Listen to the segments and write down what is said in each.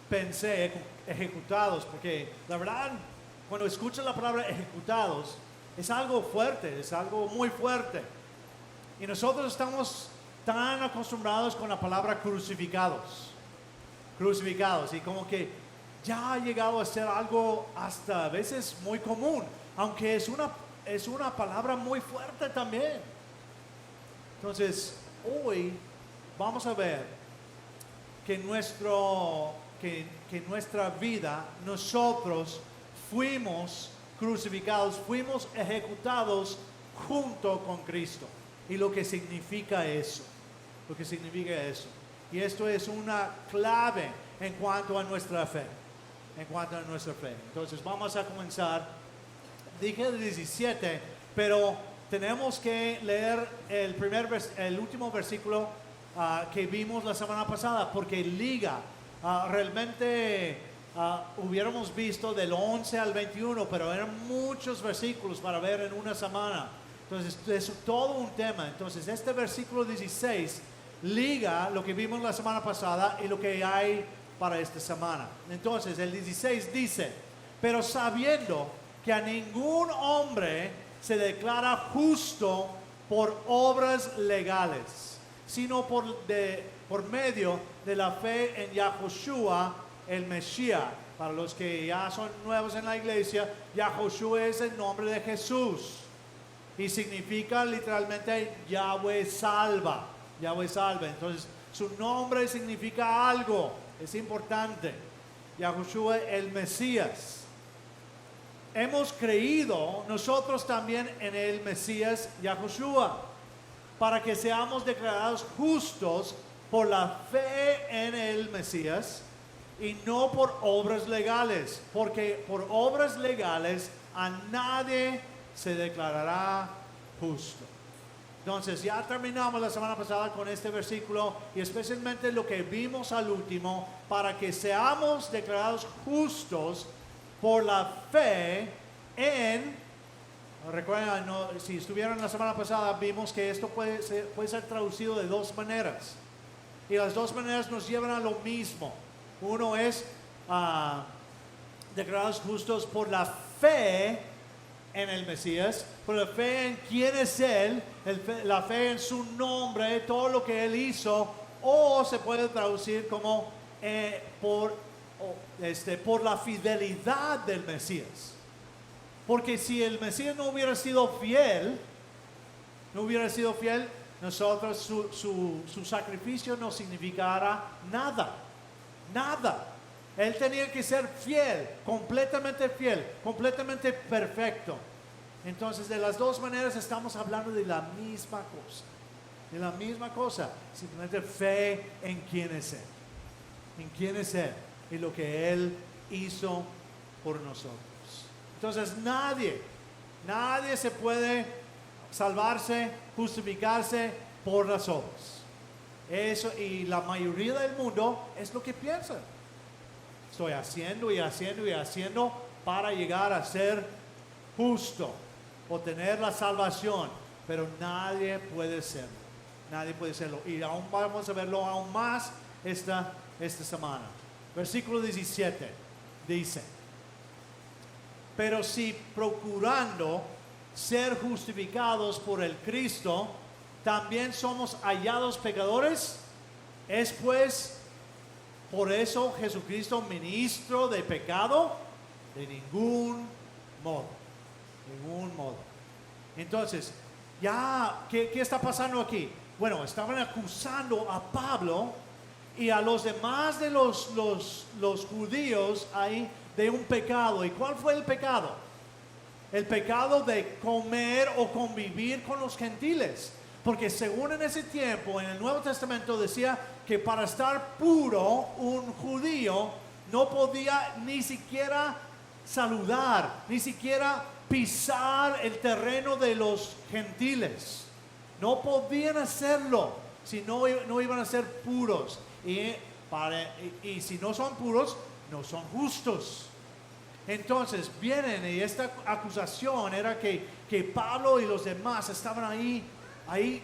pensé ejecutados, porque la verdad, cuando escuchas la palabra ejecutados, es algo fuerte, es algo muy fuerte. Y nosotros estamos tan acostumbrados con la palabra crucificados, y como que ya ha llegado a ser algo hasta a veces muy común, aunque es una palabra muy fuerte también. Entonces, hoy vamos a ver que nuestra vida, nosotros fuimos crucificados, fuimos ejecutados junto con Cristo. Y lo que significa eso. Y esto es una clave en cuanto a nuestra fe. Entonces vamos a comenzar. Dije el 17, pero tenemos que leer el último versículo que vimos la semana pasada, porque liga. Realmente hubiéramos visto del 11 al 21, pero eran muchos versículos para ver en una semana. Entonces es todo un tema. Entonces este versículo 16 liga lo que vimos la semana pasada y lo que hay para esta semana. Entonces el 16 dice: pero sabiendo que a ningún hombre se declara justo por obras legales, sino por medio de la fe en Yahushua el Mesías. Para los que ya son nuevos en la iglesia, Yahushua es el nombre de Jesús y significa literalmente Yahweh salva. Entonces su nombre significa algo, es importante. Yahushua el Mesías. Hemos creído nosotros también en el Mesías Yahushua, para que seamos declarados justos por la fe en el Mesías y no por obras legales, porque por obras legales a nadie se declarará justo. Entonces ya terminamos la semana pasada con este versículo y especialmente lo que vimos al último, para que seamos declarados justos por la fe en... Recuerden, si estuvieron la semana pasada, vimos que esto puede ser traducido de dos maneras. Y las dos maneras nos llevan a lo mismo. Uno es declarados justos por la fe en el Mesías, por la fe en quién es Él, la fe en su nombre, todo lo que Él hizo, o se puede traducir como por la fidelidad del Mesías. Porque si el Mesías no hubiera sido fiel, nosotros su sacrificio no significara nada. Él tenía que ser fiel, completamente perfecto. Entonces, de las dos maneras estamos hablando de la misma cosa. Simplemente fe en quién es Él y lo que Él hizo por nosotros. Entonces nadie se puede salvarse, justificarse por las obras. Eso, y la mayoría del mundo es lo que piensa. Estoy haciendo para llegar a ser justo o tener la salvación, pero nadie puede serlo. Y aún vamos a verlo aún más esta semana. Versículo 17 dice: pero si procurando ser justificados por el Cristo, también somos hallados pecadores, ¿es pues por eso Jesucristo ministro de pecado? De ningún modo. Entonces, ¿qué está pasando aquí? Bueno, estaban acusando a Pablo y a los demás de los judíos ahí de un pecado. ¿Y cuál fue el pecado? El pecado de comer o convivir con los gentiles. Porque según en ese tiempo, en el Nuevo Testamento decía que para estar puro, un judío no podía ni siquiera saludar, ni siquiera pisar el terreno de los gentiles. No podían hacerlo si no iban a ser puros. Y si no son puros, no son justos. Entonces vienen, y esta acusación era que Pablo y los demás estaban ahí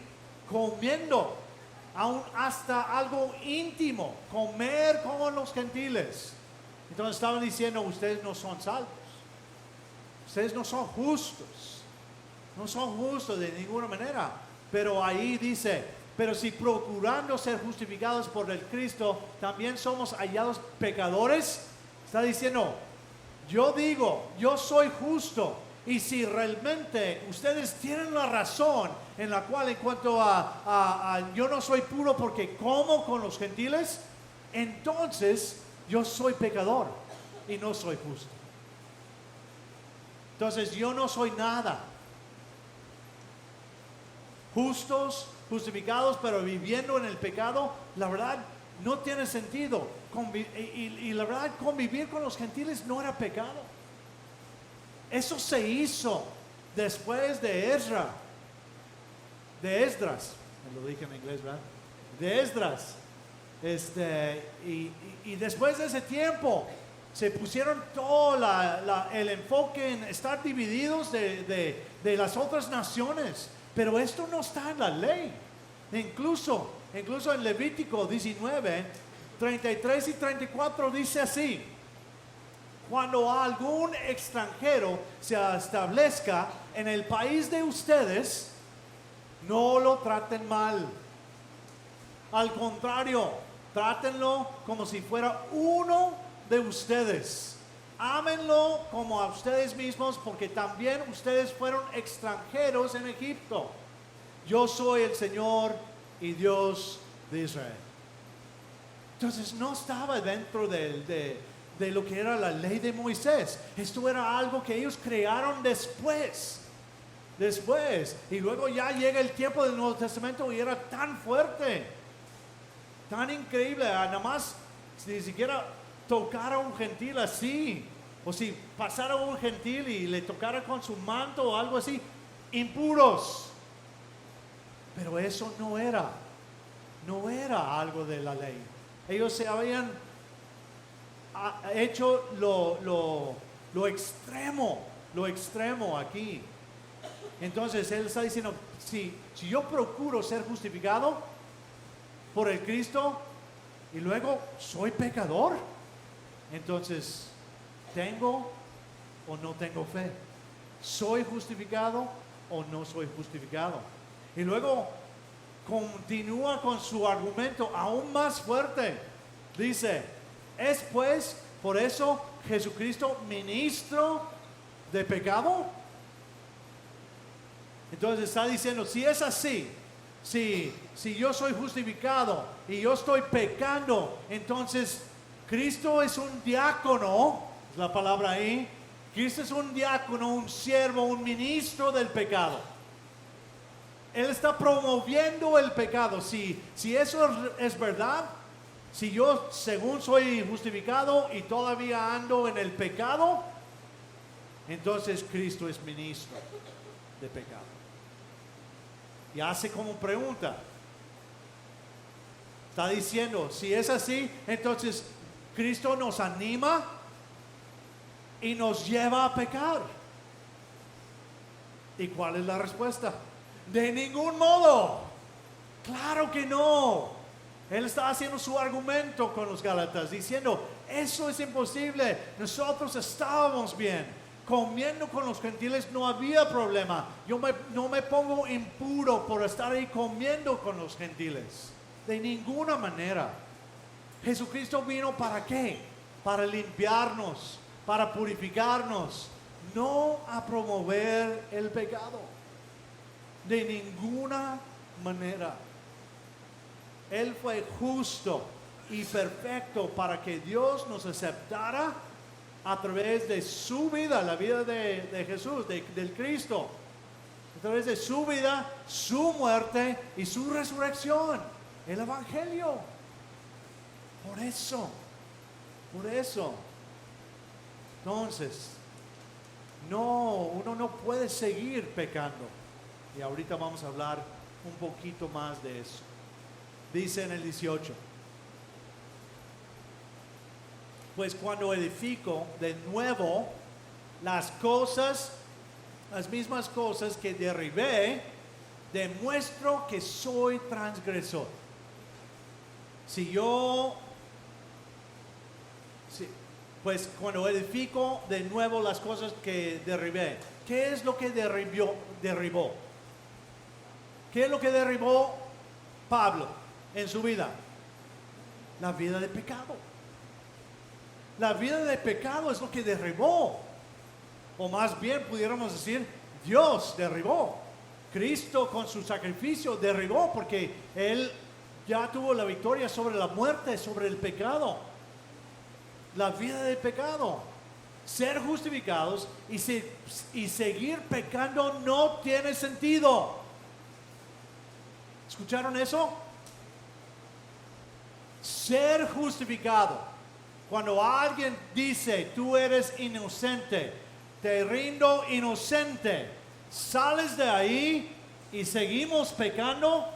comiendo aún hasta algo íntimo, comer con los gentiles. Entonces estaban diciendo, ustedes no son salvos, ustedes no son justos, no son justos de ninguna manera. Pero ahí dice, pero si procurando ser justificados por el Cristo, también somos hallados pecadores. Está diciendo, yo digo, yo soy justo. Y si realmente ustedes tienen la razón en la cual en cuanto a yo no soy puro porque como con los gentiles, entonces yo soy pecador y no soy justo. Entonces yo no soy nada. Justos, justificados, pero viviendo en el pecado, la verdad no tiene sentido. Y la verdad, convivir con los gentiles no era pecado. Eso se hizo después de Esdras, me lo dije en inglés, ¿verdad? De Esdras. Y después de ese tiempo se pusieron todo el enfoque en estar divididos de las otras naciones. Pero esto no está en la ley. Incluso en Levítico 19, 33 y 34 dice así: cuando algún extranjero se establezca en el país de ustedes, no lo traten mal. Al contrario, trátenlo como si fuera uno de ustedes. Ámenlo como a ustedes mismos, porque también ustedes fueron extranjeros en Egipto. Yo soy el Señor y Dios de Israel. Entonces no estaba dentro de lo que era la ley de Moisés. Esto era algo que ellos crearon después. Y luego ya llega el tiempo del Nuevo Testamento y era tan fuerte, tan increíble. Nada más, si ni siquiera tocara a un gentil así, o si pasara un gentil y le tocara con su manto o algo así, impuros. Pero eso no era algo de la ley. Ellos se habían hecho lo extremo aquí. Entonces él está diciendo, si yo procuro ser justificado por el Cristo y luego soy pecador, entonces ¿tengo o no tengo fe? ¿Soy justificado o no soy justificado? Y luego continúa con su argumento aún más fuerte. Dice, ¿es pues por eso Jesucristo ministro de pecado? Entonces está diciendo, si es así, si yo soy justificado y yo estoy pecando, entonces Cristo es un diácono, es la palabra ahí. Cristo es un diácono, un siervo, un ministro del pecado. Él está promoviendo el pecado. Si eso es verdad, si yo según soy justificado y todavía ando en el pecado, entonces Cristo es ministro de pecado. Y hace como pregunta. Está diciendo, si es así, entonces Cristo nos anima y nos lleva a pecar. ¿Y cuál es la respuesta? De ningún modo. Claro que no. Él está haciendo su argumento con los Gálatas, diciendo, eso es imposible. Nosotros estábamos bien. Comiendo con los gentiles no había problema. No me pongo impuro por estar ahí comiendo con los gentiles. De ninguna manera. Jesucristo vino ¿para qué? Para limpiarnos, para purificarnos, no a promover el pecado. De ninguna manera. Él fue justo y perfecto para que Dios nos aceptara a través de su vida, la vida de Jesús, del Cristo. A través de su vida, su muerte y su resurrección. El Evangelio. Por eso. Entonces, uno no puede seguir pecando. Y ahorita vamos a hablar un poquito más de eso. Dice en el 18. Pues cuando edifico de nuevo las mismas cosas que derribé, demuestro que soy transgresor. Si yo, si- pues cuando edifico de nuevo las cosas que derribé, ¿qué es lo que derribó? ¿Qué es lo que derribó Pablo en su vida? La vida de pecado. La vida de pecado es lo que derribó. O más bien pudiéramos decir, Dios derribó. Cristo con su sacrificio derribó, porque Él ya tuvo la victoria sobre la muerte, sobre el pecado. La vida de pecado. Ser justificados y seguir pecando no tiene sentido. ¿Escucharon eso? Ser justificado. Cuando alguien dice, tú eres inocente, te rindo inocente, sales de ahí y seguimos pecando,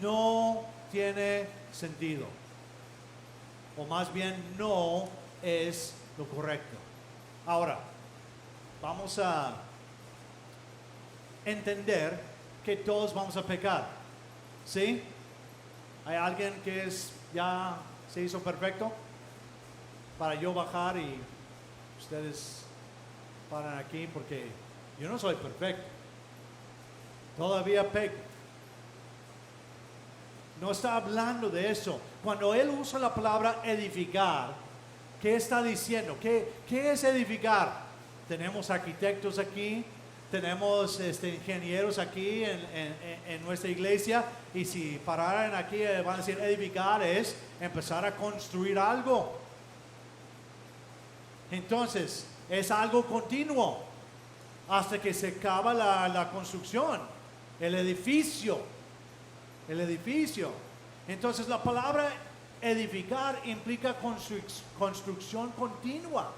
no tiene sentido. O más bien no es lo correcto. Ahora, vamos a entender que todos vamos a pecar. ¿Sí? ¿Hay alguien que ya se hizo perfecto? Para yo bajar y ustedes paran aquí, porque yo no soy perfecto. Todavía peco. No está hablando de eso. Cuando él usa la palabra edificar, ¿qué está diciendo? ¿Qué es edificar? Tenemos arquitectos aquí, tenemos ingenieros aquí en nuestra iglesia, y si pararan aquí van a decir, edificar es empezar a construir algo. Entonces, es algo continuo hasta que se acaba la construcción, el edificio. Entonces, la palabra edificar implica construcción continua.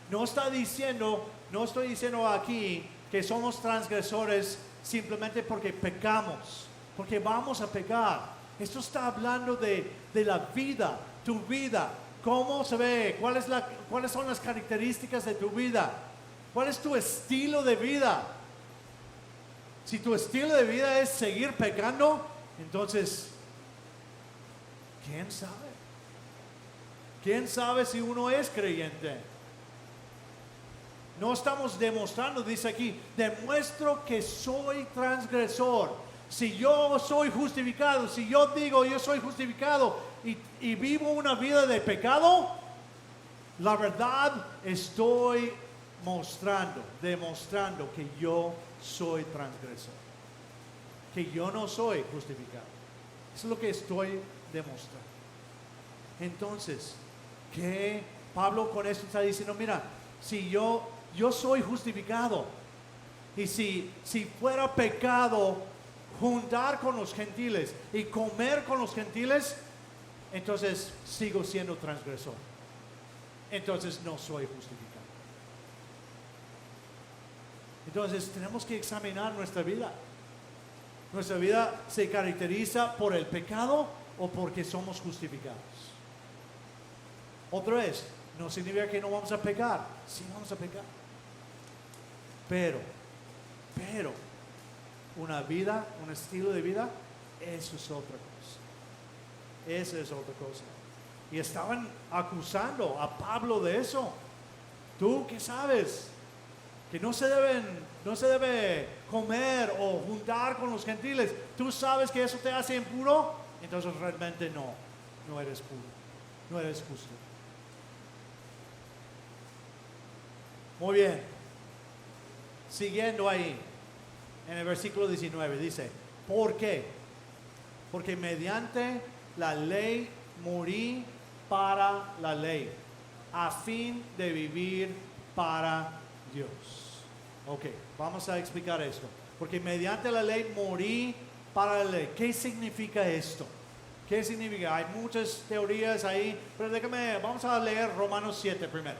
No estoy diciendo aquí que somos transgresores simplemente porque pecamos, porque vamos a pecar. Esto está hablando de la vida, tu vida. ¿Cómo se ve? ¿Cuáles son las características de tu vida? ¿Cuál es tu estilo de vida? Si tu estilo de vida es seguir pecando, entonces, ¿quién sabe? ¿Quién sabe si uno es creyente? No estamos demostrando, dice aquí, demuestro que soy transgresor. Si yo soy justificado, si yo digo yo soy justificado y vivo una vida de pecado, la verdad estoy demostrando que yo soy transgresor, que yo no soy justificado. Eso es lo que estoy demostrando. Entonces, que Pablo con esto está diciendo, mira, si yo soy justificado, y si fuera pecado juntar con los gentiles y comer con los gentiles, entonces sigo siendo transgresor. Entonces no soy justificado. Entonces tenemos que examinar nuestra vida. ¿Nuestra vida se caracteriza por el pecado o porque somos justificados? Otra vez, no significa que no vamos a pecar. Sí vamos a pecar. Pero, una vida, un estilo de vida, eso es otra cosa. Esa es otra cosa. Y estaban acusando a Pablo de eso. ¿Tú qué sabes? Que no se debe comer o juntar con los gentiles. ¿Tú sabes que eso te hace impuro? Entonces realmente no eres puro, no eres justo. Muy bien. Siguiendo ahí, en el versículo 19 dice, ¿por qué? Porque mediante la ley morí para la ley, a fin de vivir para Dios. Ok, vamos a explicar esto. Porque mediante la ley morí para la ley. ¿Qué significa esto? ¿Qué significa? Hay muchas teorías ahí, pero vamos a leer Romanos 7 primero.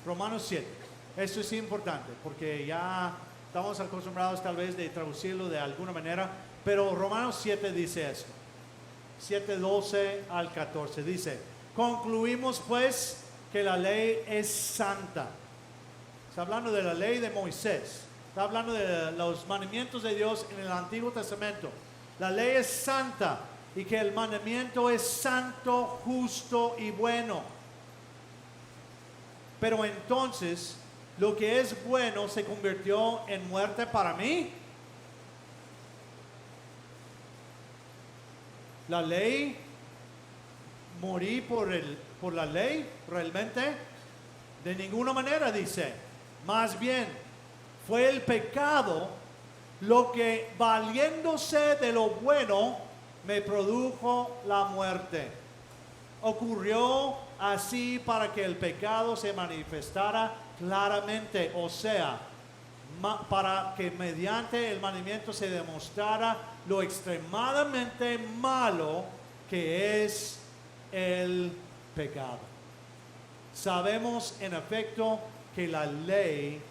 Romanos 7. Esto es importante porque ya estamos acostumbrados tal vez de traducirlo de alguna manera, pero Romanos 7 dice esto. 7:12 al 14 dice, concluimos pues que la ley es santa. Está hablando de la ley de Moisés. Está hablando de los mandamientos de Dios en el Antiguo Testamento. La ley es santa, y que el mandamiento es santo, justo y bueno. Pero entonces, lo que es bueno se convirtió en muerte para mí. La ley, morí por la ley, realmente, de ninguna manera, dice. Más bien, fue el pecado lo que, valiéndose de lo bueno, me produjo la muerte. Ocurrió así para que el pecado se manifestara claramente, o sea, para que mediante el mandamiento se demostrara lo extremadamente malo que es el pecado. Sabemos en efecto que la ley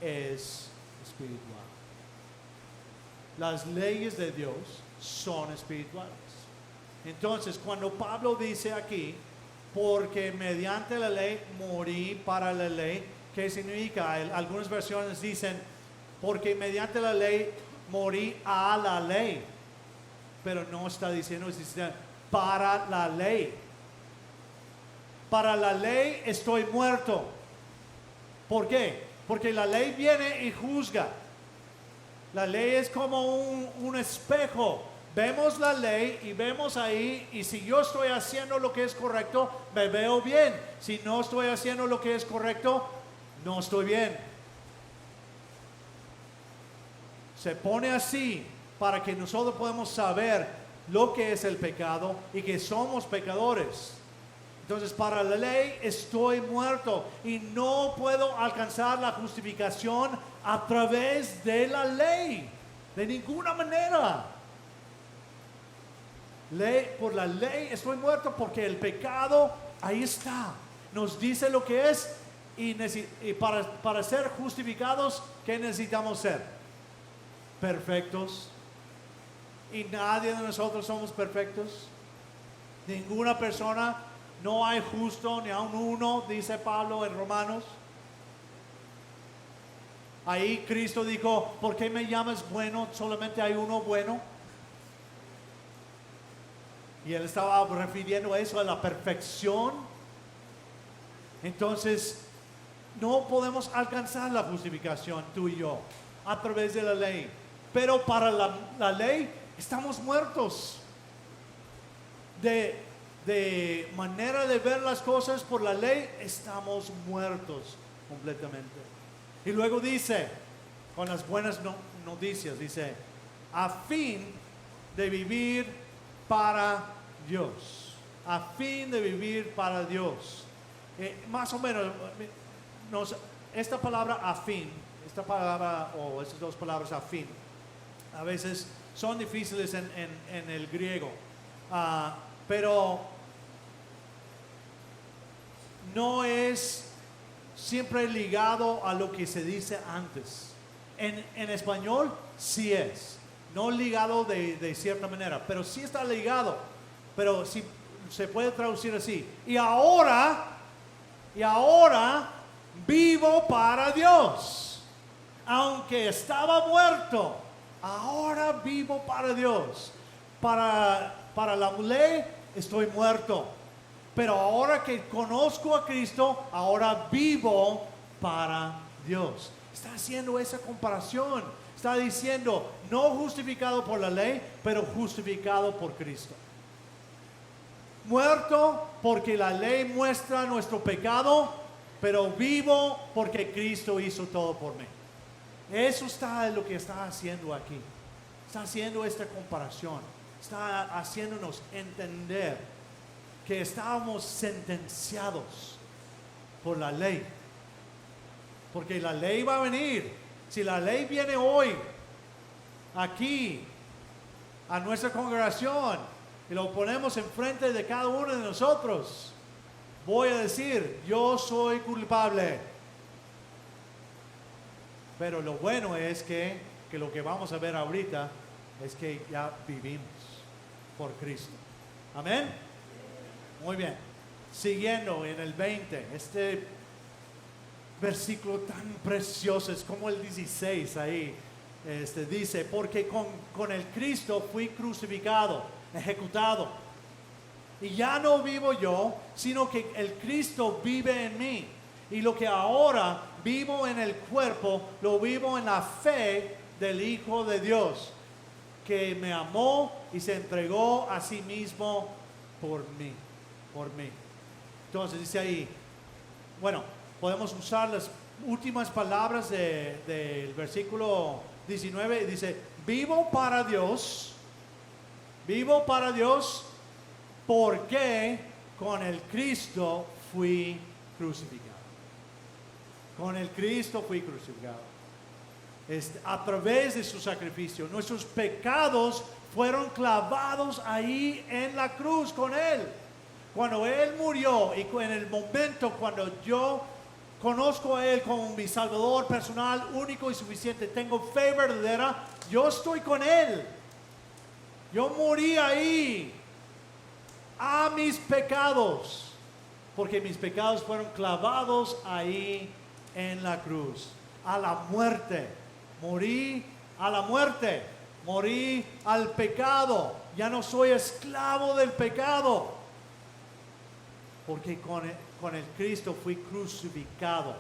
es espiritual. Las leyes de Dios son espirituales. Entonces, cuando Pablo dice aquí, porque mediante la ley morí para la ley, ¿qué significa? Algunas versiones dicen, porque mediante la ley morí a la ley. Pero no está diciendo, dice, para la ley. Para la ley estoy muerto. ¿Por qué? Porque la ley viene y juzga. La ley es como un espejo. Vemos la ley y vemos ahí, y si yo estoy haciendo lo que es correcto, me veo bien. Si no estoy haciendo lo que es correcto, no estoy bien. Se pone así para que nosotros podamos saber lo que es el pecado y que somos pecadores. Entonces, para la ley estoy muerto y no puedo alcanzar la justificación a través de la ley, de ninguna manera. Por la ley estoy muerto porque el pecado ahí está, nos dice lo que es, y para ser justificados, ¿qué necesitamos ser? Perfectos. Y nadie de nosotros somos perfectos. Ninguna persona, no hay justo ni aun uno, dice Pablo en Romanos. Ahí Cristo dijo, ¿por qué me llamas bueno? Solamente hay uno bueno. Y él estaba refiriendo eso a la perfección. Entonces, no podemos alcanzar la justificación, tú y yo, a través de la ley. Pero para la ley estamos muertos. De manera de ver las cosas por la ley, estamos muertos completamente. Y luego dice, con las buenas noticias, dice, a fin de vivir para Dios, a fin de vivir para Dios. Más o menos, esta palabra a fin, esta palabra o estas dos palabras a fin, a veces son difíciles en el griego, pero no es siempre ligado a lo que se dice antes. En español sí es. No ligado de cierta manera, pero sí está ligado. Pero sí se puede traducir así. Y ahora vivo para Dios. Aunque estaba muerto, ahora vivo para Dios. Para la ley estoy muerto. Pero ahora que conozco a Cristo, ahora vivo para Dios. Está haciendo esa comparación. Está diciendo, no justificado por la ley, pero justificado por Cristo. Muerto porque la ley muestra nuestro pecado, pero vivo porque Cristo hizo todo por mí. Eso está lo que está haciendo aquí. Está haciendo esta comparación. Está haciéndonos entender que estábamos sentenciados por la ley. Porque la ley va a venir. Si la ley viene hoy, aquí, a nuestra congregación, y lo ponemos enfrente de cada uno de nosotros, voy a decir, yo soy culpable. Pero lo bueno es que lo que vamos a ver ahorita es que ya vivimos por Cristo. Amén. Muy bien. Siguiendo en el 20, este versículo tan precioso, es como el 16 ahí, dice, porque con el Cristo fui crucificado. ejecutado. Y ya no vivo yo, sino que el Cristo vive en mí. Y lo que ahora vivo en el cuerpo, lo vivo en la fe del Hijo de Dios, que me amó y se entregó a sí mismo por mí. Por mí. Entonces dice ahí, bueno, podemos usar las últimas palabras del versículo 19. Dice, vivo para Dios, porque con el Cristo fui crucificado. Con el Cristo fui crucificado. A través de su sacrificio, nuestros pecados fueron clavados ahí en la cruz con Él. Cuando Él murió y en el momento cuando yo conozco a Él como mi Salvador personal, único y suficiente, tengo fe verdadera, yo estoy con Él. Yo morí ahí a mis pecados, porque mis pecados fueron clavados ahí en la cruz, a la muerte. Morí a la muerte, morí al pecado. Ya no soy esclavo del pecado, porque con el Cristo fui crucificado.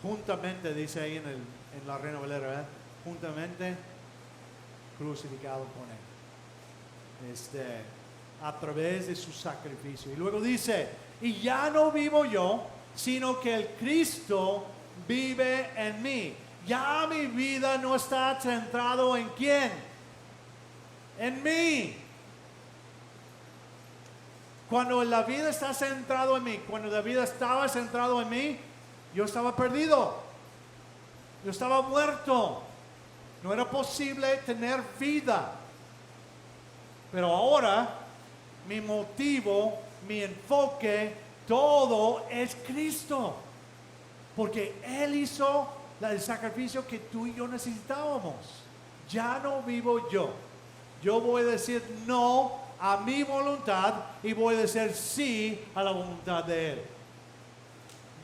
Juntamente, dice ahí en la Reina Valera, ¿verdad? Juntamente crucificado con Él. A través de su sacrificio. Y luego dice, y ya no vivo yo, sino que el Cristo vive en mí. Ya mi vida no está centrado en ¿quién? En mí. Cuando la vida está centrado en mí, cuando la vida estaba centrado en mí, yo estaba perdido. Yo estaba muerto. No era posible tener vida. Pero ahora, mi motivo, mi enfoque, todo es Cristo. Porque Él hizo el sacrificio que tú y yo necesitábamos. Ya no vivo yo. Yo voy a decir no a mi voluntad y voy a decir sí a la voluntad de Él.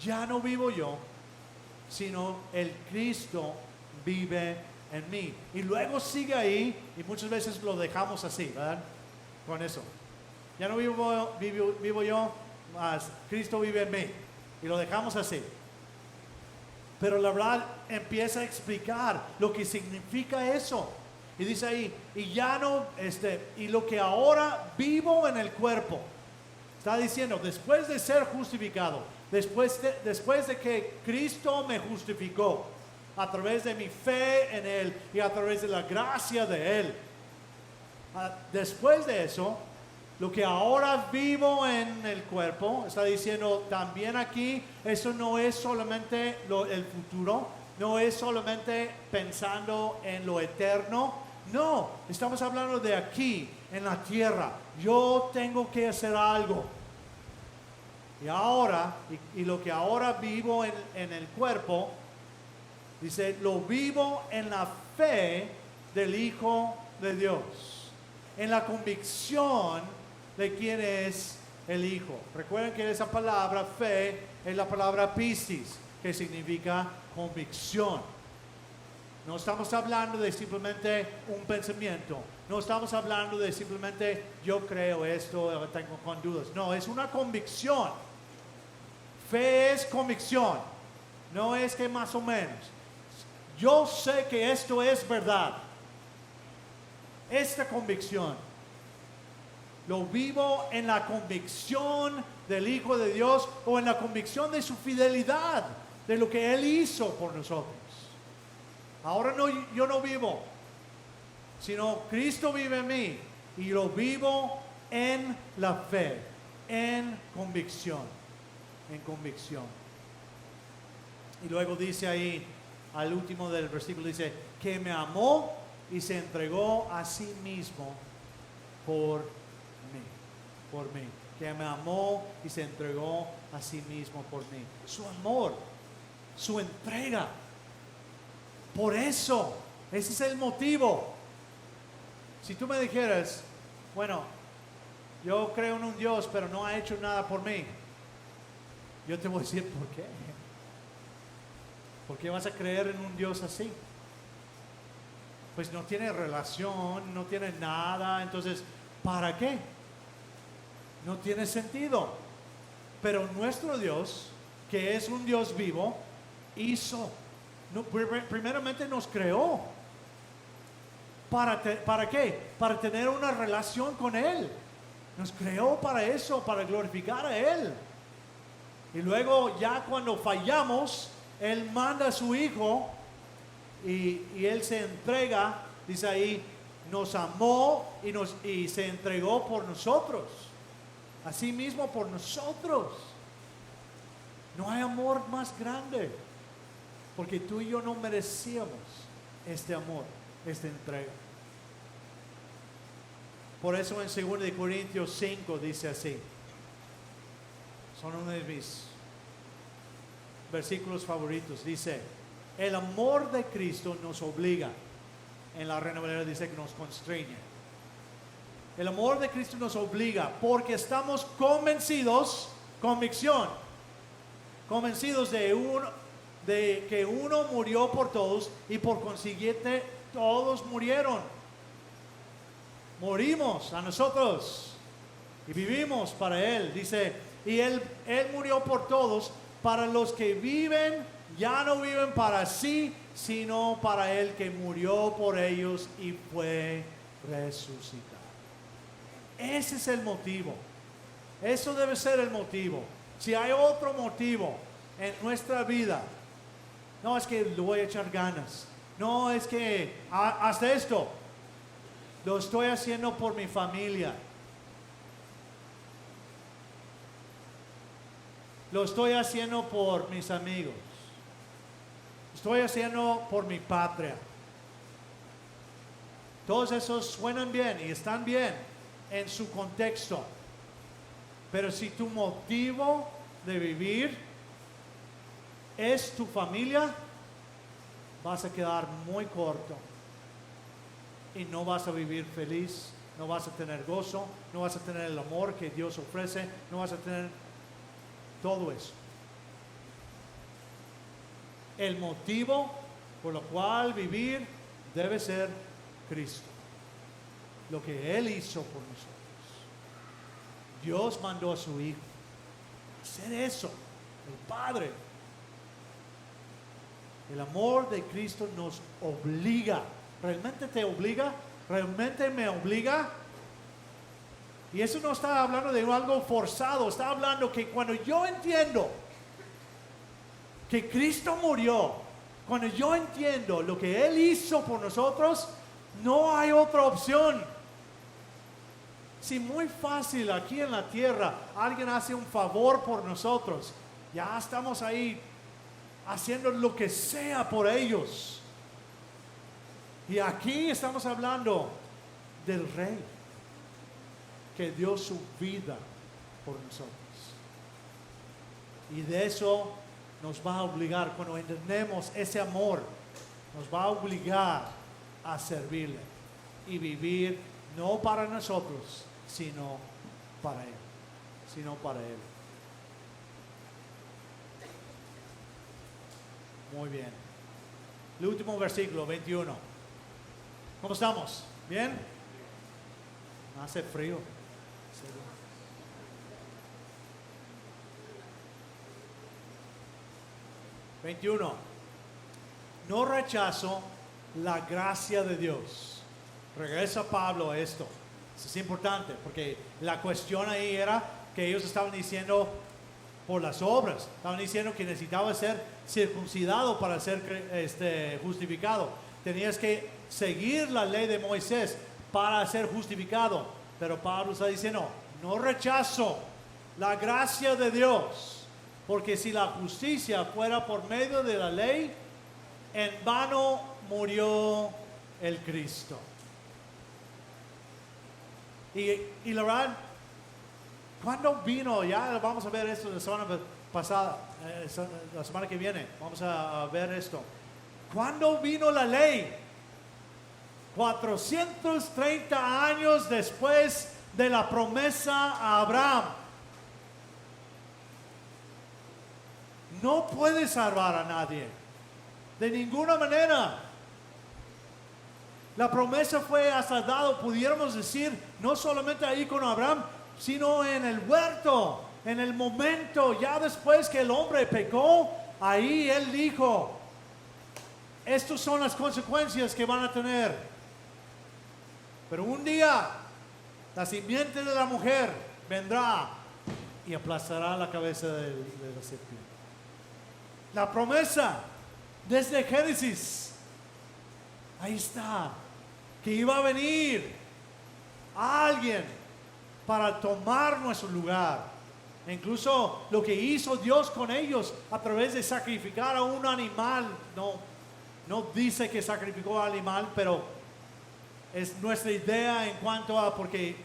Ya no vivo yo, sino el Cristo vive en mí. Y luego sigue ahí, y muchas veces lo dejamos así, ¿verdad? Con eso. Ya no vivo yo, mas Cristo vive en mí. Y lo dejamos así. Pero la verdad empieza a explicar lo que significa eso. Y dice ahí, y ya no, y lo que ahora vivo en el cuerpo. Está diciendo, después de ser justificado, después de que Cristo me justificó, a través de mi fe en Él y a través de la gracia de Él. Después de eso, lo que ahora vivo en el cuerpo, está diciendo también aquí, eso no es solamente el futuro, no es solamente pensando en lo eterno, no, estamos hablando de aquí, en la tierra. Yo tengo que hacer algo. Y ahora, y lo que ahora vivo en el cuerpo, dice, lo vivo en la fe del Hijo de Dios, en la convicción de quién es el Hijo. Recuerden que esa palabra fe es la palabra pistis, que significa convicción. No estamos hablando de simplemente un pensamiento. No estamos hablando de simplemente yo creo esto, tengo con dudas. No, es una convicción. Fe es convicción. No es que más o menos. Yo sé que esto es verdad. Esta convicción. Lo vivo en la convicción del Hijo de Dios o en la convicción de su fidelidad, de lo que Él hizo por nosotros. Ahora yo no vivo, sino Cristo vive en mí y lo vivo en la fe, en convicción, en convicción. Y luego dice ahí, al último del versículo, dice, que me amó y se entregó a sí mismo por mí, que me amó y se entregó a sí mismo por mí. Su amor, su entrega. Por eso, ese es el motivo. Si tú me dijeras, bueno, yo creo en un Dios, pero no ha hecho nada por mí, yo te voy a decir, ¿por qué? ¿Por qué vas a creer en un Dios así? pues no tiene relación, no tiene nada, entonces, ¿para qué? No tiene sentido. Pero nuestro Dios, que es un Dios vivo, hizo, primeramente nos creó. ¿Para qué? Para tener una relación con Él. Nos creó para eso, para glorificar a Él. Y luego ya cuando fallamos, Él manda a su Hijo y Él se entrega, dice ahí, nos amó y se entregó por nosotros. Así mismo por nosotros. No hay amor más grande, porque tú y yo no merecíamos este amor, esta entrega. Por eso en 2 Corintios 5 dice así. Son uno de mis versículos favoritos. Dice, el amor de Cristo nos obliga. En la Reina Valera dice que nos constriñe. El amor de Cristo nos obliga porque estamos convencidos, convicción, convencidos de que uno murió por todos y por consiguiente todos murieron. Morimos a nosotros y vivimos para Él. Dice, y Él murió por todos, para los que viven, ya no viven para sí, sino para Él que murió por ellos y fue resucitado. Ese es el motivo. Eso debe ser el motivo. Si hay otro motivo en nuestra vida, no es que le voy a echar ganas, no es que hasta esto lo estoy haciendo por mi familia, lo estoy haciendo por mis amigos, estoy haciendo por mi patria. Todos esos suenan bien y están bien en su contexto, pero si tu motivo de vivir es tu familia, vas a quedar muy corto y no vas a vivir feliz, no vas a tener gozo, no vas a tener el amor que Dios ofrece, no vas a tener todo eso. El motivo por lo cual vivir debe ser Cristo, lo que Él hizo por nosotros. Dios mandó a su Hijo a hacer eso, el Padre. El amor de Cristo nos obliga. ¿Realmente te obliga? ¿Realmente me obliga? Y eso no está hablando de algo forzado. Está hablando que cuando yo entiendo que Cristo murió, cuando yo entiendo lo que Él hizo por nosotros, no hay otra opción. Si muy fácil aquí en la tierra alguien hace un favor por nosotros, ya estamos ahí haciendo lo que sea por ellos. Y aquí estamos hablando del Rey que dio su vida por nosotros. Y de eso nos va a obligar, cuando entendemos ese amor, nos va a obligar a servirle y vivir no para nosotros, sino para Él. Sino para Él. Muy bien. El último versículo, 21. ¿Cómo estamos? ¿Bien? Hace frío. 21. No rechazo la gracia de Dios. Regresa Pablo a esto. Eso es importante porque la cuestión ahí era que ellos estaban diciendo por las obras. Estaban diciendo que necesitaba ser circuncidado para ser justificado. Tenías que seguir la ley de Moisés para ser justificado. Pero Pablo está diciendo, no rechazo la gracia de Dios. Porque si la justicia fuera por medio de la ley, en vano murió el Cristo. Y la verdad, ¿cuándo vino? Ya vamos a ver esto la semana pasada, la semana que viene. Vamos a ver esto. ¿Cuándo vino la ley? 430 años después de la promesa a Abraham. No puede salvar a nadie. De ninguna manera. La promesa fue hasta dado, pudiéramos decir, no solamente ahí con Abraham, sino en el huerto, en el momento, ya después que el hombre pecó, ahí él dijo, estas son las consecuencias que van a tener. Pero un día, la simiente de la mujer vendrá y aplastará la cabeza de la serpiente. La promesa desde Génesis, ahí está, que iba a venir alguien para tomar nuestro lugar. E incluso lo que hizo Dios con ellos a través de sacrificar a un animal, no dice que sacrificó al animal, pero es nuestra idea en cuanto a, porque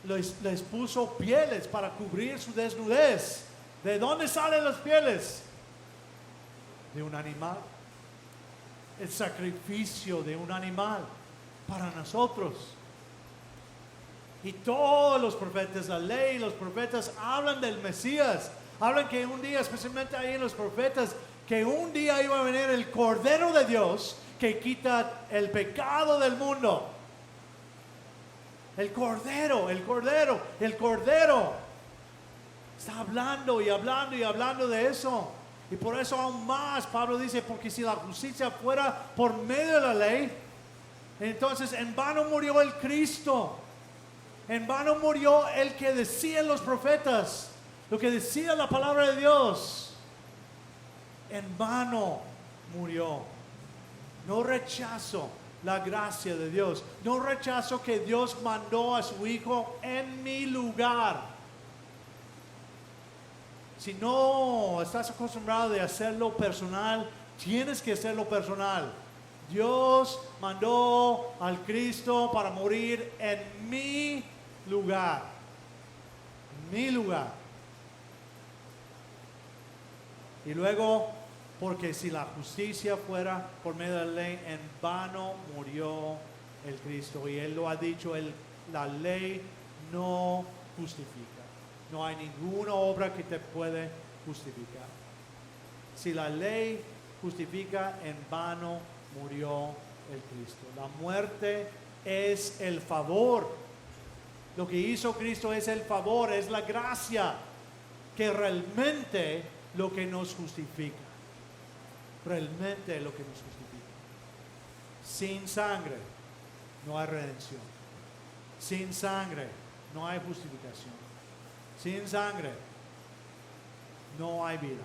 les puso pieles para cubrir su desnudez. ¿De dónde salen las pieles? De un animal. El sacrificio de un animal para nosotros. Y todos los profetas, la ley, los profetas hablan del Mesías. Hablan que un día, especialmente ahí en los profetas, que un día iba a venir el Cordero de Dios que quita el pecado del mundo. El Cordero, el Cordero, el Cordero. Está hablando y hablando y hablando de eso. Y por eso aún más Pablo dice, porque si la justicia fuera por medio de la ley, entonces en vano murió el Cristo. En vano murió el que decían los profetas, lo que decía la palabra de Dios. En vano murió. No rechazo la gracia de Dios. No rechazo que Dios mandó a su Hijo en mi lugar. Si no estás acostumbrado de hacerlo personal, tienes que hacerlo personal. Dios mandó al Cristo para morir en mi lugar. Mi lugar. Y luego, porque si la justicia fuera por medio de la ley, en vano murió el Cristo. Y Él lo ha dicho, la ley no justifica. No hay ninguna obra que te puede justificar. Si la ley justifica, en vano murió el Cristo. La muerte es el favor. Lo que hizo Cristo es el favor, es la gracia, que realmente lo que nos justifica. Realmente lo que nos justifica. Sin sangre no hay redención. Sin sangre no hay justificación. Sin sangre no hay vida.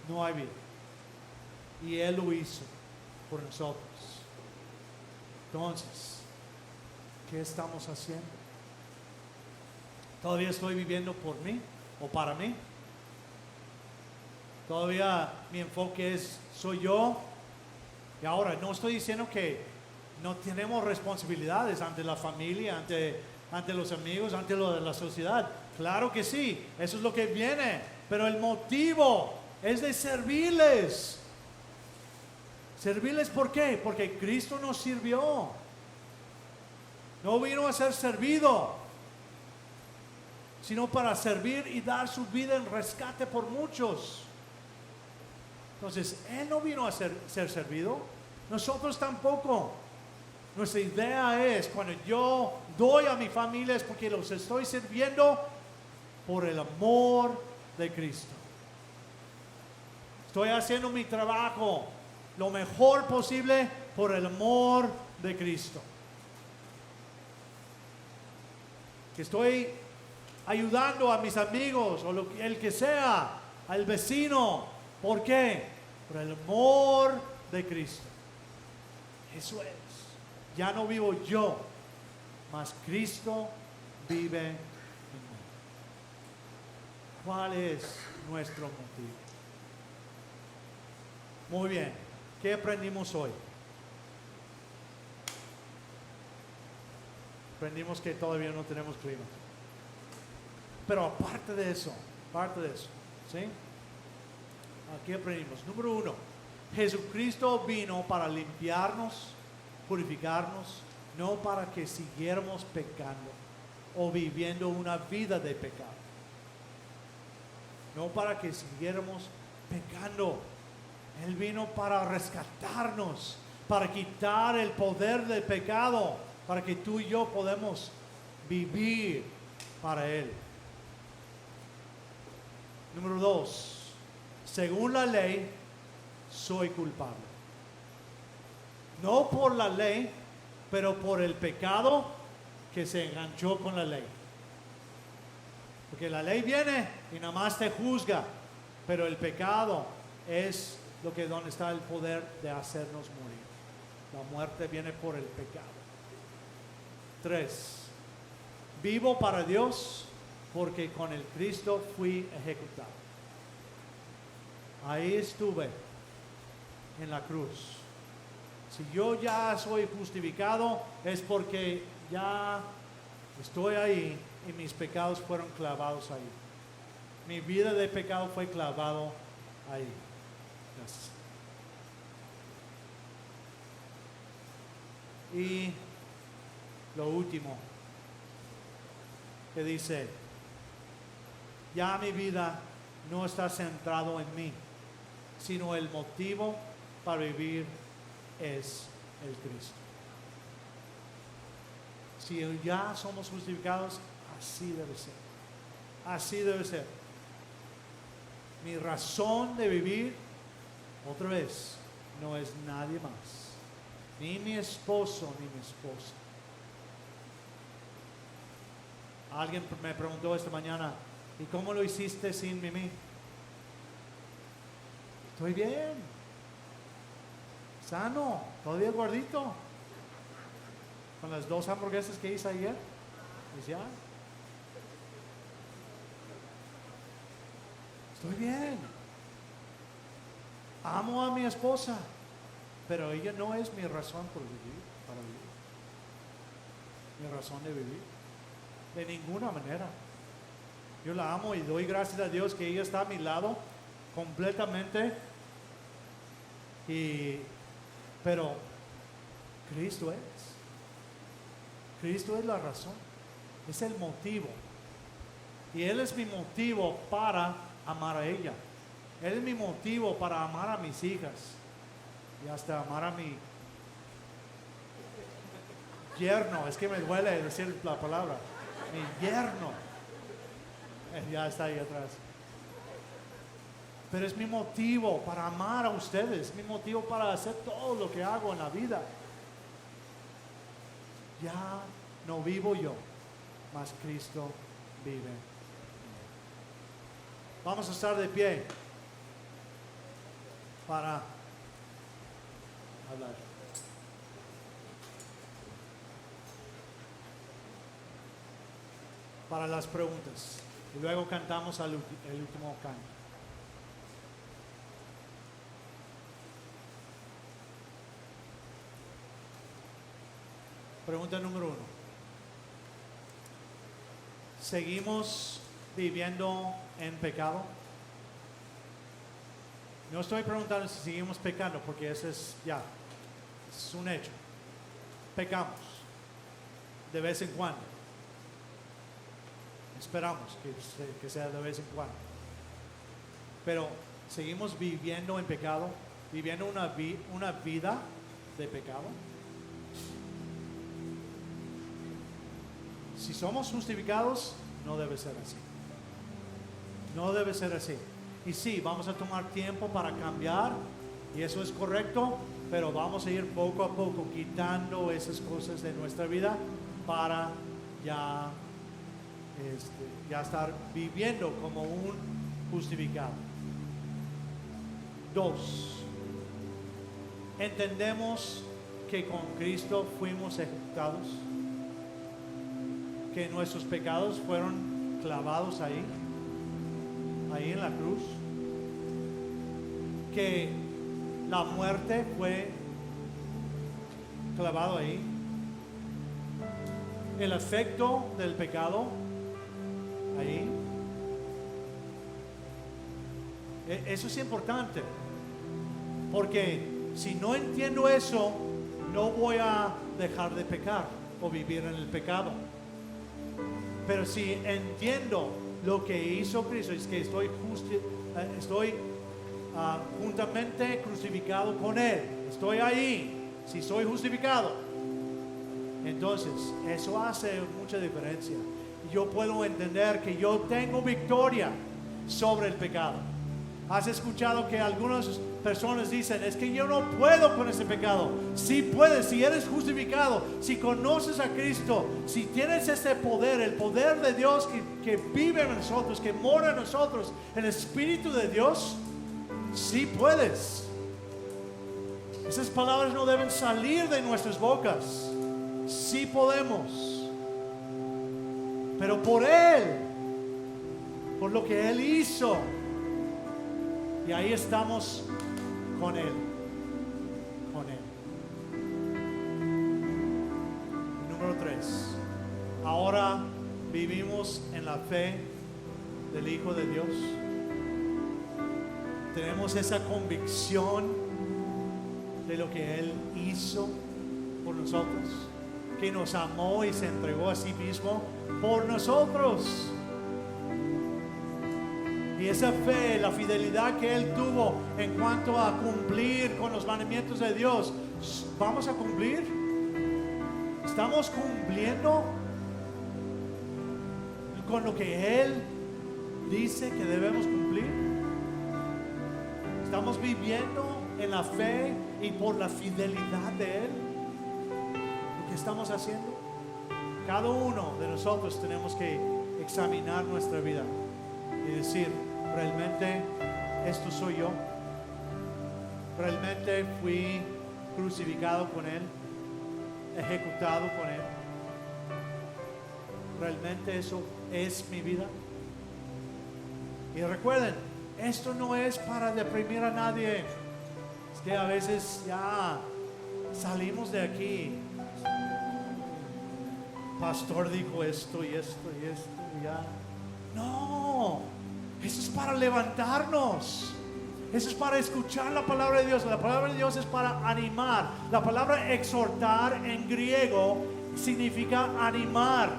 No hay vida. Y Él lo hizo por nosotros. Entonces, ¿qué estamos haciendo? ¿Todavía estoy viviendo por mí o para mí? Todavía mi enfoque soy yo. Y ahora no estoy diciendo que no tenemos responsabilidades ante la familia, ante los amigos, ante la sociedad. Claro que sí, eso es lo que viene. Pero el motivo es de servirles. ¿Servirles por qué? Porque Cristo nos sirvió. No vino a ser servido, sino para servir y dar su vida en rescate por muchos. Entonces, Él no vino a ser servido. Nosotros tampoco. Nuestra idea es, cuando yo doy a mi familia, es porque los estoy sirviendo por el amor de Cristo. Estoy haciendo mi trabajo lo mejor posible por el amor de Cristo. Que estoy ayudando a mis amigos o el que sea, al vecino. ¿Por qué? Por el amor de Cristo. Eso es. Ya no vivo yo, mas Cristo vive en mí. ¿Cuál es nuestro motivo? Muy bien. ¿Qué aprendimos hoy? Aprendimos que todavía no tenemos clima. Pero aparte de eso, ¿sí? Aquí aprendimos. Número 1, Jesucristo vino para limpiarnos, purificarnos, no para que siguiéramos pecando o viviendo una vida de pecado. No para que siguiéramos pecando. Él vino para rescatarnos, para quitar el poder del pecado, para que tú y yo podamos vivir para Él. Número 2, según la ley, soy culpable. No por la ley, pero por el pecado que se enganchó con la ley. Porque la ley viene y nada más te juzga, pero el pecado es lo que donde está el poder de hacernos morir. La muerte viene por el pecado. 3, vivo para Dios porque con el Cristo fui ejecutado. Ahí estuve en la cruz. Si yo ya soy justificado es porque ya estoy ahí y mis pecados fueron clavados ahí. Mi vida de pecado fue clavado ahí. Gracias. Y lo último que dice, ya mi vida no está centrado en mí, sino el motivo para vivir es el Cristo. Si ya somos justificados, así debe ser. Así debe ser. Mi razón de vivir, otra vez, no es nadie más. Ni mi esposo, ni mi esposa. Alguien me preguntó esta mañana, ¿y cómo lo hiciste sin mí? Estoy bien. Sano, todavía gordito. Con las 2 hamburguesas que hice ayer. Pues ya. Estoy bien. Amo a mi esposa, pero ella no es mi razón por vivir, para vivir. Mi razón de vivir. De ninguna manera. Yo la amo y doy gracias a Dios que ella está a mi lado completamente. Pero Cristo es. Cristo es la razón. Es el motivo. Y Él es mi motivo para amar a ella. Él es mi motivo para amar a mis hijas. Y hasta amar a mi yerno. Es que me duele decir la palabra. Mi yerno. Ya está ahí atrás. Pero es mi motivo para amar a ustedes. Es mi motivo para hacer todo lo que hago en la vida. Ya no vivo yo, mas Cristo vive en mí. Vamos a estar de pie para hablar. Para las preguntas. Y luego cantamos el último canto. Pregunta número 1. ¿Seguimos viviendo en pecado? No estoy preguntando si seguimos pecando, porque eso es un hecho. Pecamos de vez en cuando. Esperamos que sea de vez en cuando. Pero seguimos viviendo en pecado, viviendo una vida de pecado. Si somos justificados, no debe ser así. No debe ser así. Y sí, vamos a tomar tiempo para cambiar, y eso es correcto, pero vamos a ir poco a poco quitando esas cosas de nuestra vida para ya estar viviendo como un justificado. 2. Entendemos que con Cristo fuimos ejecutados, que nuestros pecados fueron clavados ahí en la cruz, que la muerte fue clavado ahí, el efecto del pecado ahí. Eso es importante, porque si no entiendo eso, no voy a dejar de pecar o vivir en el pecado. Pero si entiendo lo que hizo Cristo, es que estoy juntamente crucificado con Él. Estoy ahí, si soy justificado. Entonces, eso hace mucha diferencia. Yo puedo entender que yo tengo victoria sobre el pecado. ¿Has escuchado que algunas personas dicen, es que yo no puedo con ese pecado? Si puedes, si eres justificado, si conoces a Cristo, si tienes ese poder, el poder de Dios que vive en nosotros, que mora en nosotros, el Espíritu de Dios, sí puedes. Esas palabras no deben salir de nuestras bocas. Sí podemos. Pero por Él, por lo que Él hizo, y ahí estamos con Él. Con Él. Número 3. Ahora vivimos en la fe del Hijo de Dios. Tenemos esa convicción de lo que Él hizo por nosotros, que nos amó y se entregó a sí mismo por nosotros. Y esa fe, la fidelidad que Él tuvo en cuanto a cumplir con los mandamientos de Dios, ¿vamos a cumplir? ¿Estamos cumpliendo con lo que Él dice que debemos cumplir? ¿Estamos viviendo en la fe y por la fidelidad de Él lo que estamos haciendo? Cada uno de nosotros tenemos que examinar nuestra vida y decir, ¿realmente esto soy yo? ¿Realmente fui crucificado con Él? ¿Ejecutado con Él? ¿Realmente eso es mi vida? Y recuerden, esto no es para deprimir a nadie. Es que a veces ya salimos de aquí. Pastor dijo esto y esto y esto y ya. No, eso es para levantarnos. Eso es para escuchar la palabra de Dios. La palabra de Dios es para animar. La palabra exhortar en griego significa animar.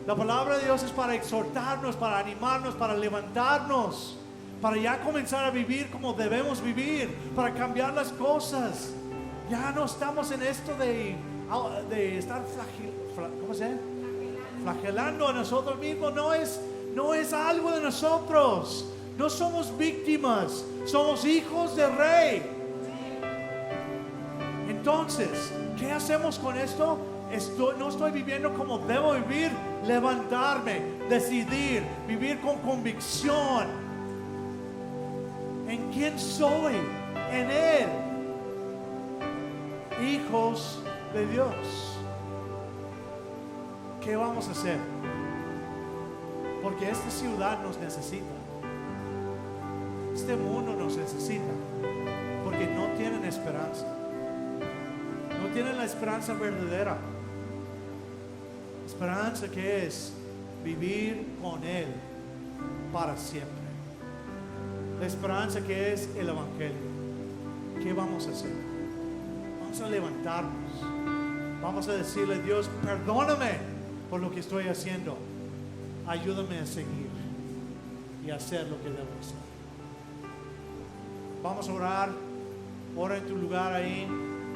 La palabra de Dios es para exhortarnos, para animarnos, para levantarnos, para ya comenzar a vivir como debemos vivir, para cambiar las cosas. Ya no estamos en esto de estar flagelando a nosotros mismos. No es algo de nosotros. No somos víctimas, somos hijos del Rey. Entonces, ¿qué hacemos con esto? No estoy viviendo como debo vivir. Levantarme, decidir, vivir con convicción en quién soy, en Él, hijos de Dios. ¿Qué vamos a hacer? Porque esta ciudad nos necesita. Este mundo nos necesita. Porque no tienen esperanza. No tienen la esperanza verdadera. Esperanza que es vivir con Él para siempre. La esperanza que es el Evangelio. ¿Qué vamos a hacer? Vamos a levantarnos. Vamos a decirle a Dios, perdóname por lo que estoy haciendo. Ayúdame a seguir y hacer lo que debo hacer. Vamos a orar. Ora en tu lugar ahí.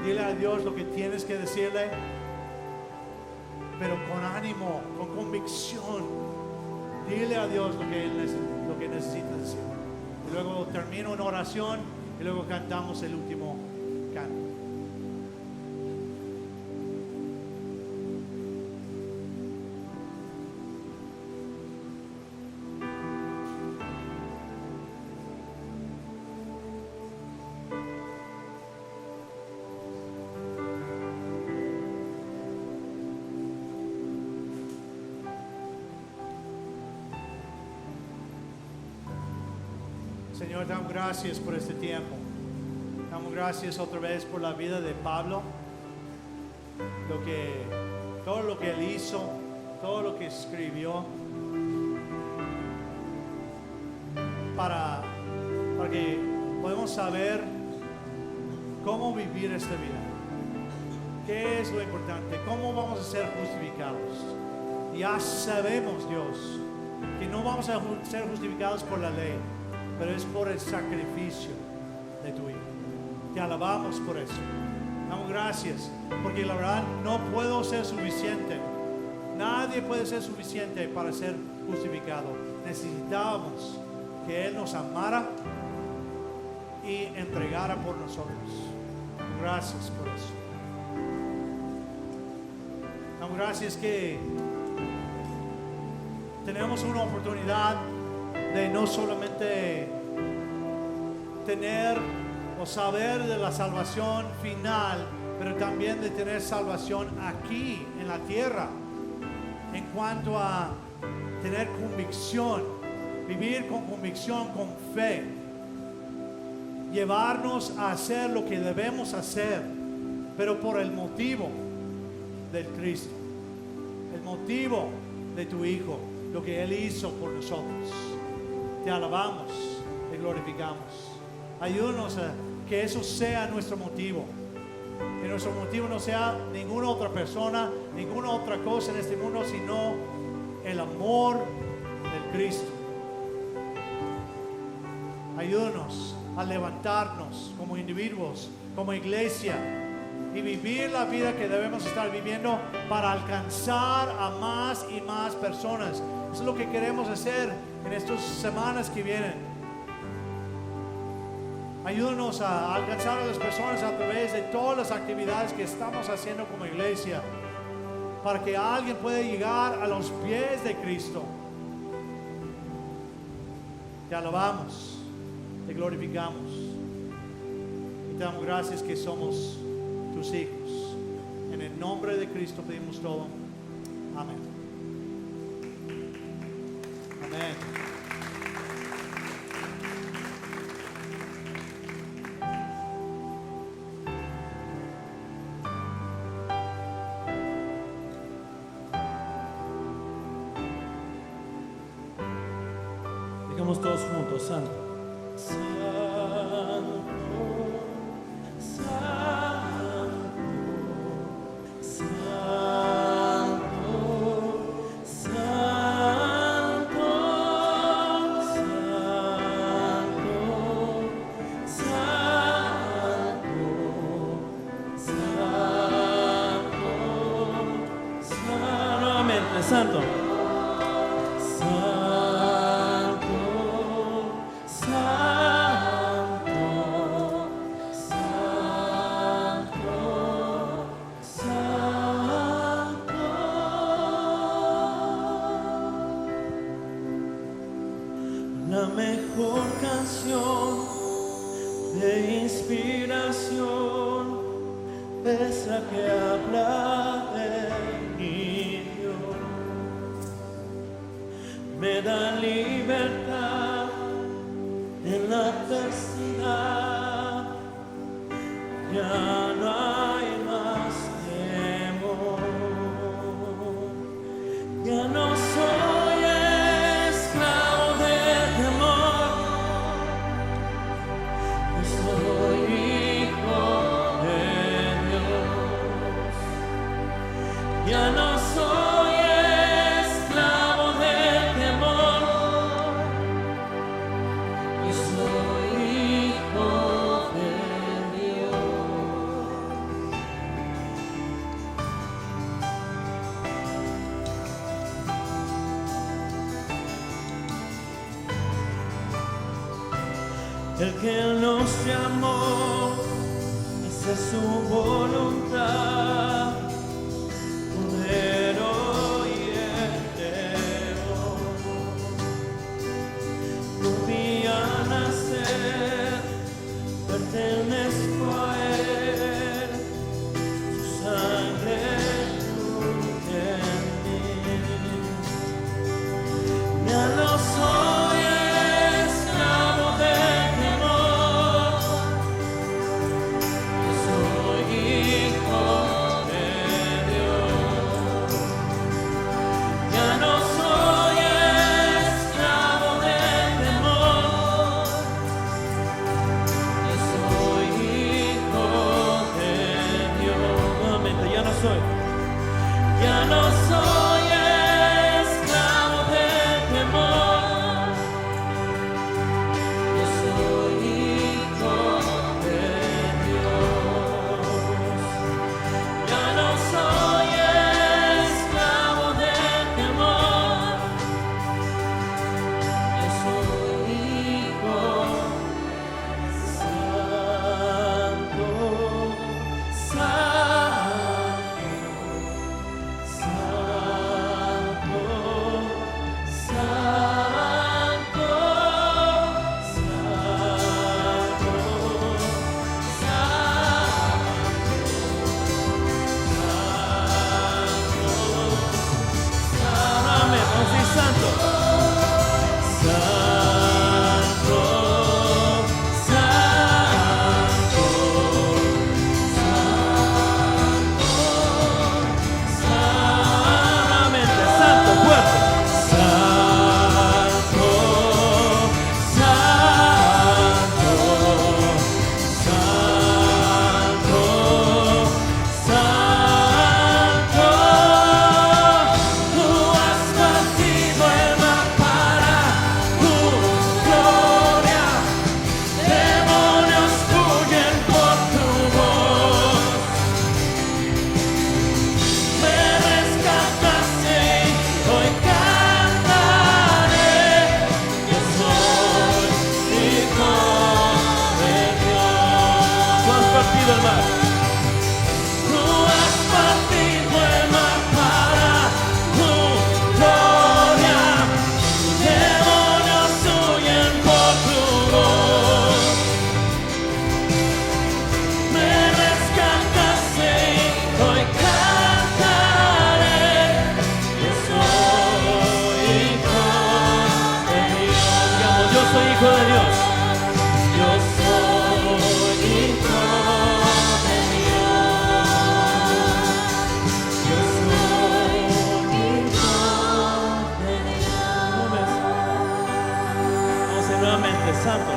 Dile a Dios lo que tienes que decirle, pero con ánimo, con convicción. Dile a Dios lo que necesitas decir. Y luego termino en oración y luego cantamos el último canto. Señor, damos gracias por este tiempo. Damos gracias otra vez por la vida de Pablo. Todo lo que él hizo, todo lo que escribió, para que podamos saber cómo vivir esta vida. ¿Qué es lo importante? ¿Cómo vamos a ser justificados? Ya sabemos, Dios, que no vamos a ser justificados por la ley. pero es por el sacrificio de tu Hijo. Te alabamos por eso. Damos gracias, porque la verdad no puedo ser suficiente. Nadie puede ser suficiente para ser justificado. Necesitamos que Él nos amara y entregara por nosotros. Gracias por eso. Damos gracias que tenemos una oportunidad de no solamente tener o saber de la salvación final, pero también de tener salvación aquí en la tierra, en cuanto a tener convicción, vivir con convicción, con fe, llevarnos a hacer lo que debemos hacer, pero por el motivo del Cristo, el motivo de tu Hijo, lo que Él hizo por nosotros. Te alabamos, te glorificamos. Ayúdanos a que eso sea nuestro motivo. Que nuestro motivo no sea ninguna otra persona, ninguna otra cosa en este mundo, sino el amor del Cristo. Ayúdanos a levantarnos como individuos, como iglesia, y vivir la vida que debemos estar viviendo para alcanzar a más y más personas. Eso es lo que queremos hacer en estas semanas que vienen. Ayúdanos a alcanzar a las personas a través de todas las actividades que estamos haciendo como iglesia, para que alguien pueda llegar a los pies de Cristo. Te alabamos, te glorificamos y te damos gracias que somos tus hijos. En el nombre de Cristo pedimos todo. Amén. Amén. Digamos todos juntos, Santo. Santo, Santo, Santo, Santo, Santo, Santo, Nuevamente, Santo. la mejor canción de inspiración es la que habla de mi Dios. Me da libertad en la adversidad, ya no hay más temor, ya no soy esclavo del temor, yo soy hijo de Dios, ya no soy esclavo del temor, yo soy hijo de Dios. El que nos llamó, esa es su voluntad, poder hoy entero. Volví a nacer, pertenezco a Él, su sangre fluye en mí. Ya no soy esclavo del temor, yo soy hijo de Dios. Ya no soy esclavo del temor, yo soy hijo hijo de Dios. Yo soy hijo de Dios. Yo soy hijo de Dios. ¿Cómo ves? Vamos a ir nuevamente, santo.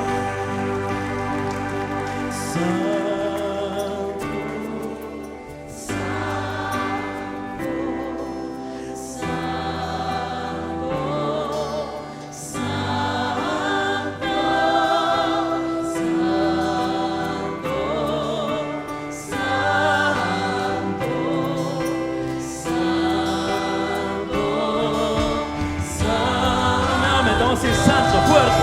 Nuevamente, vamos a decir santo, fuerte.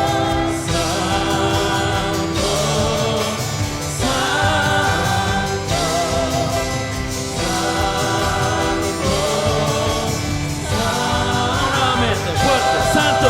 Nuevamente, fuerte, santo.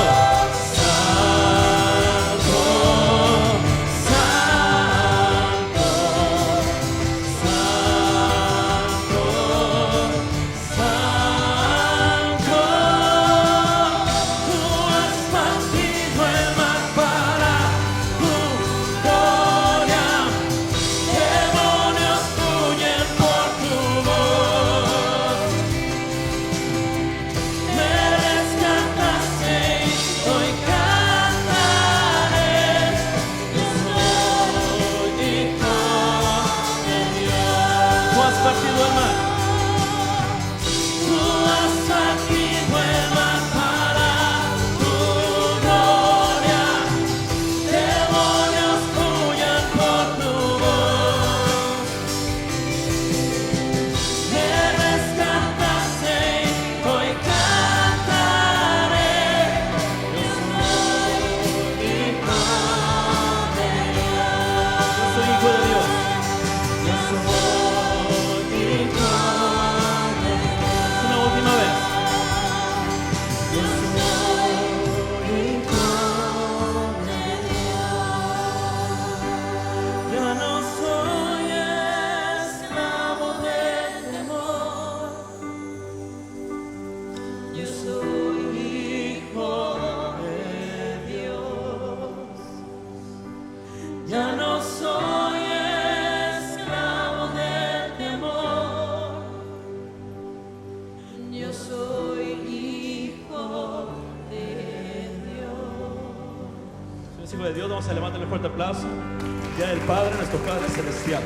Hijo de Dios, vamos a levantarle un fuerte aplauso. Día del Padre, nuestro Padre Celestial.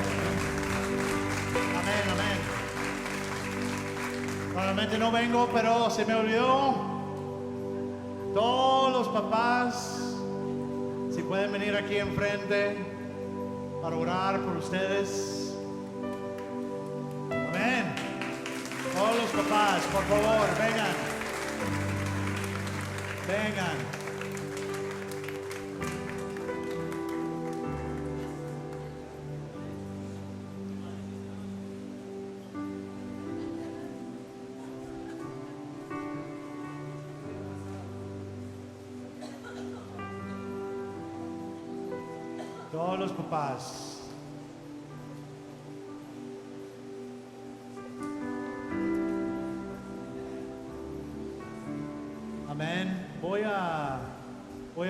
Amén, amén. Normalmente no vengo, pero se me olvidó. Todos los papás, si pueden venir aquí enfrente para orar por ustedes. Amén. Todos los papás, por favor, vengan. Vengan. Todos los papás. Amén. Voy a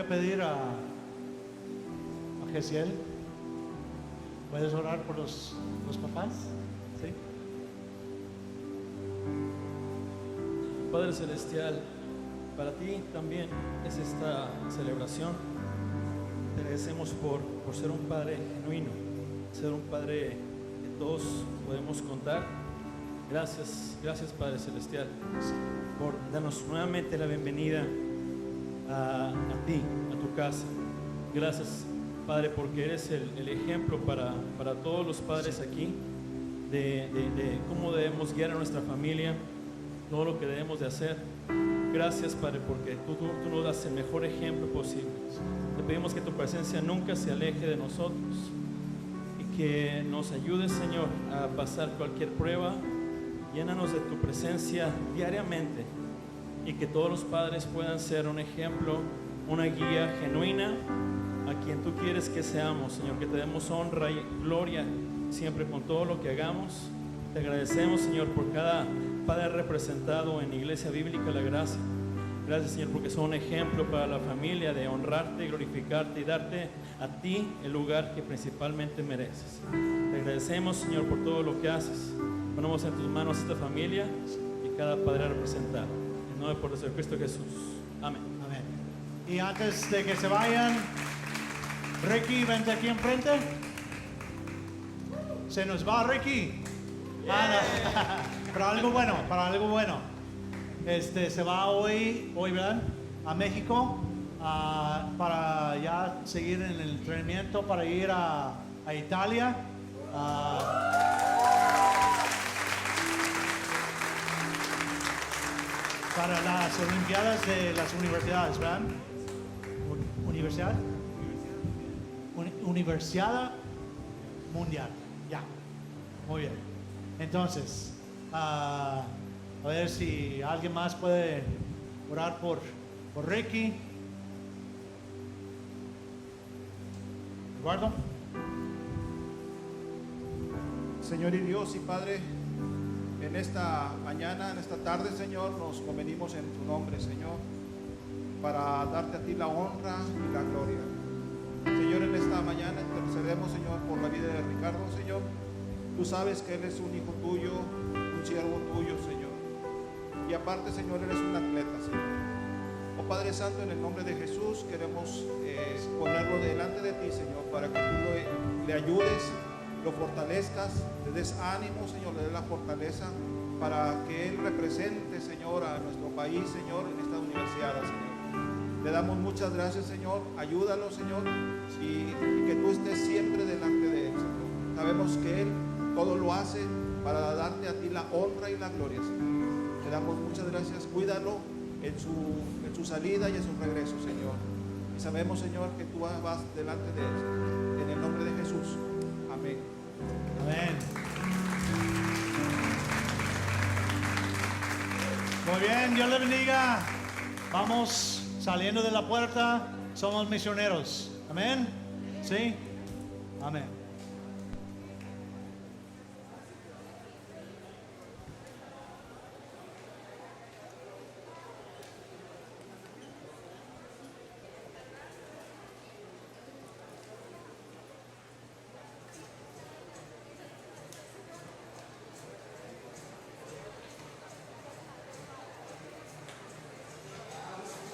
pedir a Gesiel. ¿Puedes orar por los papás? ¿Sí? Padre Celestial, para ti también es esta celebración. Te agradecemos por ser un Padre genuino, ser un Padre que todos podemos contar. Gracias Padre Celestial, por darnos nuevamente la bienvenida a ti, a tu casa. Gracias, Padre, porque eres el ejemplo para todos los padres aquí de cómo debemos guiar a nuestra familia, todo lo que debemos de hacer. Gracias, Padre, porque tú nos das el mejor ejemplo posible. Te pedimos que tu presencia nunca se aleje de nosotros y que nos ayudes, Señor, a pasar cualquier prueba. Llénanos de tu presencia diariamente y que todos los padres puedan ser un ejemplo, una guía genuina a quien tú quieres que seamos, Señor, que te demos honra y gloria siempre con todo lo que hagamos. Te agradecemos, Señor, por cada Padre representado en Iglesia Bíblica La Gracia. Gracias, Señor, porque son un ejemplo para la familia de honrarte, glorificarte y darte a ti el lugar que principalmente mereces. Te agradecemos, Señor, por todo lo que haces. Ponemos en tus manos esta familia y cada padre representado. En nombre por de Cristo Jesús. Amén. Amén. Y antes de que se vayan, Ricky, vente aquí enfrente. Se nos va Ricky. Ah, no. Para algo bueno, para algo bueno. Se va hoy, ¿verdad? A México para ya seguir en el entrenamiento para ir a Italia. Para las Olimpiadas de las universidades, ¿verdad? ¿Universidad? Universidad Mundial. Ya. Muy bien. Entonces, a ver si alguien más puede orar por Ricky. Eduardo. Señor y Dios y Padre, en esta mañana, en esta tarde, Señor, nos convenimos en tu nombre, Señor, para darte a ti la honra y la gloria. Señor, en esta mañana intercedemos, Señor, por la vida de Ricardo, Señor. Tú sabes que él es un hijo tuyo, un siervo tuyo, Señor. Y aparte, Señor, eres un atleta, Señor. Oh Padre Santo, en el nombre de Jesús queremos ponerlo delante de ti, Señor, para que tú le ayudes, lo fortalezcas, le des ánimo, Señor, le des la fortaleza para que él represente, Señor, a nuestro país, Señor, en esta universidad, Señor. Le damos muchas gracias, Señor. Ayúdalo, Señor, y que tú estés siempre delante de él, Señor. Sabemos que él todo lo hace para darte a ti la honra y la gloria, Señor. Le damos muchas gracias. Cuídalo en su salida y en su regreso, Señor. Y sabemos, Señor, que tú vas delante de él, Señor. En el nombre de Jesús. Amén. Amén. Muy bien, Dios le bendiga. Vamos saliendo de la puerta. Somos misioneros. Amén. ¿Sí? Amén.